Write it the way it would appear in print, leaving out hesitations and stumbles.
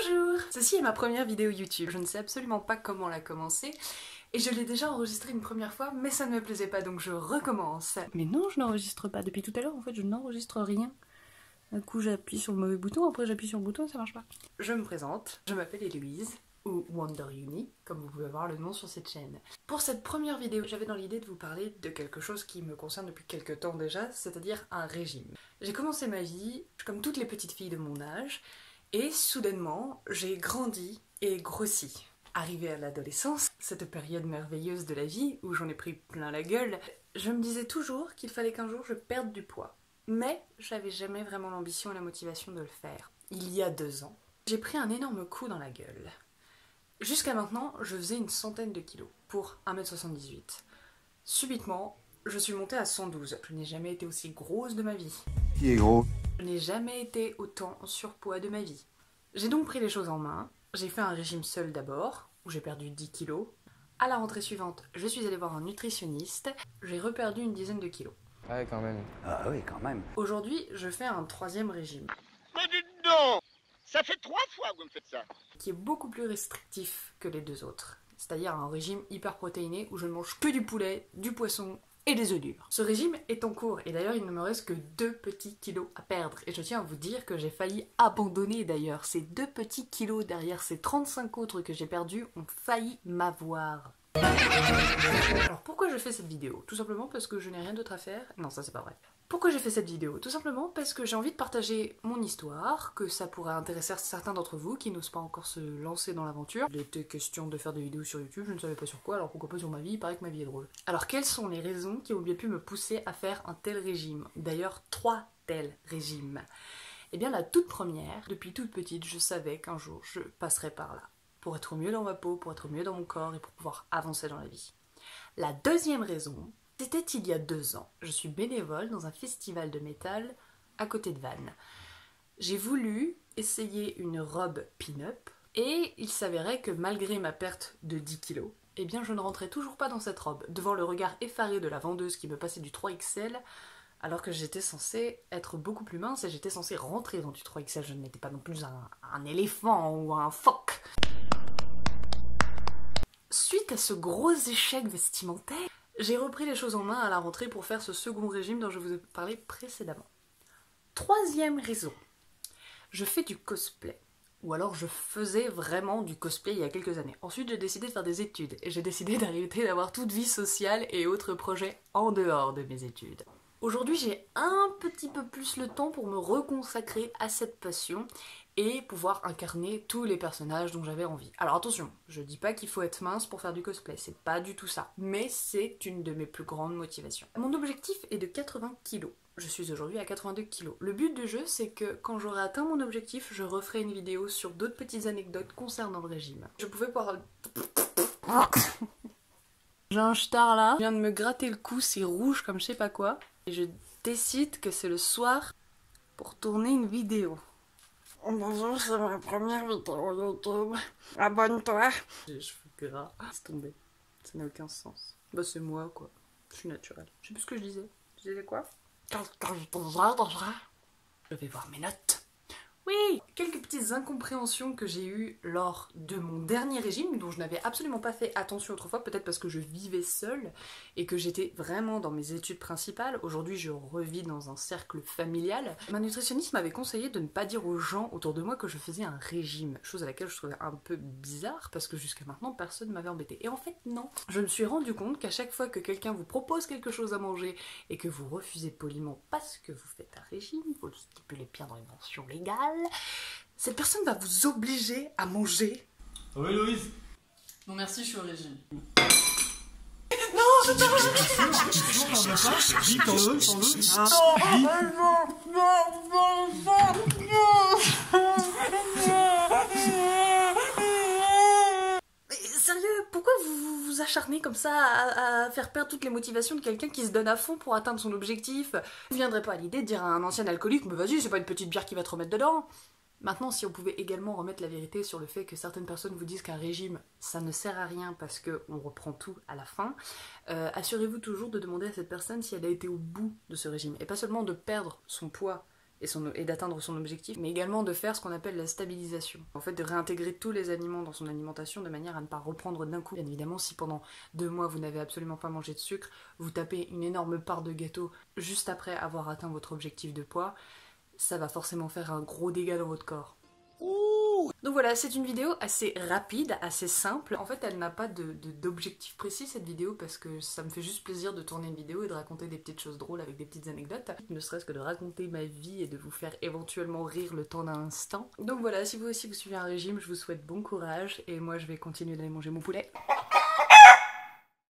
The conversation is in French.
Bonjour! Ceci est ma première vidéo YouTube. Je ne sais absolument pas comment la commencer et je l'ai déjà enregistrée une première fois mais ça ne me plaisait pas donc je recommence. Mais non, je n'enregistre pas. Depuis tout à l'heure en fait je n'enregistre rien. Un coup j'appuie sur le mauvais bouton, après j'appuie sur le bouton et ça marche pas. Je me présente, je m'appelle Héloïse ou Wonder Uni, comme vous pouvez voir le nom sur cette chaîne. Pour cette première vidéo, j'avais dans l'idée de vous parler de quelque chose qui me concerne depuis quelques temps déjà, c'est-à-dire un régime. J'ai commencé ma vie comme toutes les petites filles de mon âge, et soudainement, j'ai grandi et grossi. Arrivée à l'adolescence, cette période merveilleuse de la vie où j'en ai pris plein la gueule, je me disais toujours qu'il fallait qu'un jour je perde du poids. Mais j'avais jamais vraiment l'ambition et la motivation de le faire. Il y a 2 ans, j'ai pris un énorme coup dans la gueule. Jusqu'à maintenant, je faisais une centaine de kilos pour 1m78. Subitement, je suis montée à 112. Je n'ai jamais été aussi grosse de ma vie. Qui est gros? Je n'ai jamais été autant en surpoids de ma vie. J'ai donc pris les choses en main. J'ai fait un régime seul d'abord, où j'ai perdu 10 kilos. À la rentrée suivante, je suis allée voir un nutritionniste. J'ai reperdu une dizaine de kilos. Ouais, quand même. Ah oui, quand même. Aujourd'hui, je fais un 3e régime, Mais dites donc! Ça fait 3 fois que vous me faites ça. qui est beaucoup plus restrictif que les 2 autres. C'est-à-dire un régime hyper protéiné où je ne mange que du poulet, du poisson et des œufs durs. Ce régime est en cours et d'ailleurs il ne me reste que 2 petits kilos à perdre. Et je tiens à vous dire que j'ai failli abandonner d'ailleurs. Ces 2 petits kilos derrière ces 35 autres que j'ai perdus ont failli m'avoir. Alors pourquoi je fais cette vidéo? Tout simplement parce que je n'ai rien d'autre à faire. Non, ça c'est pas vrai. Pourquoi j'ai fait cette vidéo? Tout simplement parce que j'ai envie de partager mon histoire, que ça pourrait intéresser certains d'entre vous qui n'osent pas encore se lancer dans l'aventure. Il était question de faire des vidéos sur YouTube, je ne savais pas sur quoi, alors pourquoi pas sur ma vie, il paraît que ma vie est drôle. Alors quelles sont les raisons qui ont bien pu me pousser à faire un tel régime? D'ailleurs 3 tels régimes. Eh bien la toute première, depuis toute petite, je savais qu'un jour je passerais par là. Pour être mieux dans ma peau, pour être mieux dans mon corps et pour pouvoir avancer dans la vie. La deuxième raison, c'était il y a 2 ans. Je suis bénévole dans un festival de métal à côté de Vannes. J'ai voulu essayer une robe pin-up et il s'avérait que malgré ma perte de 10 kilos, eh bien je ne rentrais toujours pas dans cette robe, devant le regard effaré de la vendeuse qui me passait du 3XL alors que j'étais censée être beaucoup plus mince et j'étais censée rentrer dans du 3XL. Je n'étais pas non plus un éléphant ou un phoque. Suite à ce gros échec vestimentaire, j'ai repris les choses en main à la rentrée pour faire ce second régime dont je vous ai parlé précédemment. 3e raison, je fais du cosplay. Ou alors je faisais vraiment du cosplay il y a quelques années. Ensuite j'ai décidé de faire des études et j'ai décidé d'arrêter d'avoir toute vie sociale et autres projets en dehors de mes études. Aujourd'hui j'ai un petit peu plus le temps pour me reconsacrer à cette passion et pouvoir incarner tous les personnages dont j'avais envie. Alors attention, je dis pas qu'il faut être mince pour faire du cosplay, c'est pas du tout ça, mais c'est une de mes plus grandes motivations. Mon objectif est de 80 kg. Je suis aujourd'hui à 82 kg. Le but du jeu, c'est que quand j'aurai atteint mon objectif, je referai une vidéo sur d'autres petites anecdotes concernant le régime. Je pouvais pouvoir... J'ai un star là, je viens de me gratter le cou, c'est rouge comme je sais pas quoi, et je décide que c'est le soir pour tourner une vidéo. Bonjour, c'est ma première vidéo YouTube. Abonne-toi. J'ai les cheveux gras. C'est tombé. Ça n'a aucun sens. Bah c'est moi quoi. Je suis naturelle. Je sais plus ce que je disais. Je disais quoi? Je vais voir mes notes. Oui, quelques petites incompréhensions que j'ai eues lors de mon dernier régime, dont je n'avais absolument pas fait attention autrefois, peut-être parce que je vivais seule et que j'étais vraiment dans mes études principales. Aujourd'hui, je revis dans un cercle familial. Ma nutritionniste m'avait conseillé de ne pas dire aux gens autour de moi que je faisais un régime, chose à laquelle je trouvais un peu bizarre parce que jusqu'à maintenant, personne ne m'avait embêté. Et en fait, non. Je me suis rendu compte qu'à chaque fois que quelqu'un vous propose quelque chose à manger et que vous refusez poliment parce que vous faites un régime, vous le stipulez bien dans les mentions légales, cette personne va vous obliger à manger. Oui, Louise. Non merci, je suis au régime. Mais sérieux, pourquoi vous vous acharnez comme ça à faire perdre toutes les motivations de quelqu'un qui se donne à fond pour atteindre son objectif? Vous ne viendrez pas à l'idée de dire à un ancien alcoolique, mais vas-y, c'est pas une petite bière qui va te remettre dedans. Maintenant, si on pouvait également remettre la vérité sur le fait que certaines personnes vous disent qu'un régime, ça ne sert à rien parce qu'on reprend tout à la fin, assurez-vous toujours de demander à cette personne si elle a été au bout de ce régime. Et pas seulement de perdre son poids et d'atteindre son objectif, mais également de faire ce qu'on appelle la stabilisation. En fait, de réintégrer tous les aliments dans son alimentation de manière à ne pas reprendre d'un coup. Bien évidemment, si pendant 2 mois vous n'avez absolument pas mangé de sucre, vous tapez une énorme part de gâteau juste après avoir atteint votre objectif de poids, ça va forcément faire un gros dégât dans votre corps. Donc voilà, c'est une vidéo assez rapide, assez simple. En fait, elle n'a pas d'objectif précis cette vidéo parce que ça me fait juste plaisir de tourner une vidéo et de raconter des petites choses drôles avec des petites anecdotes. Ne serait-ce que de raconter ma vie et de vous faire éventuellement rire le temps d'un instant. Donc voilà, si vous aussi vous suivez un régime, je vous souhaite bon courage et moi je vais continuer d'aller manger mon poulet.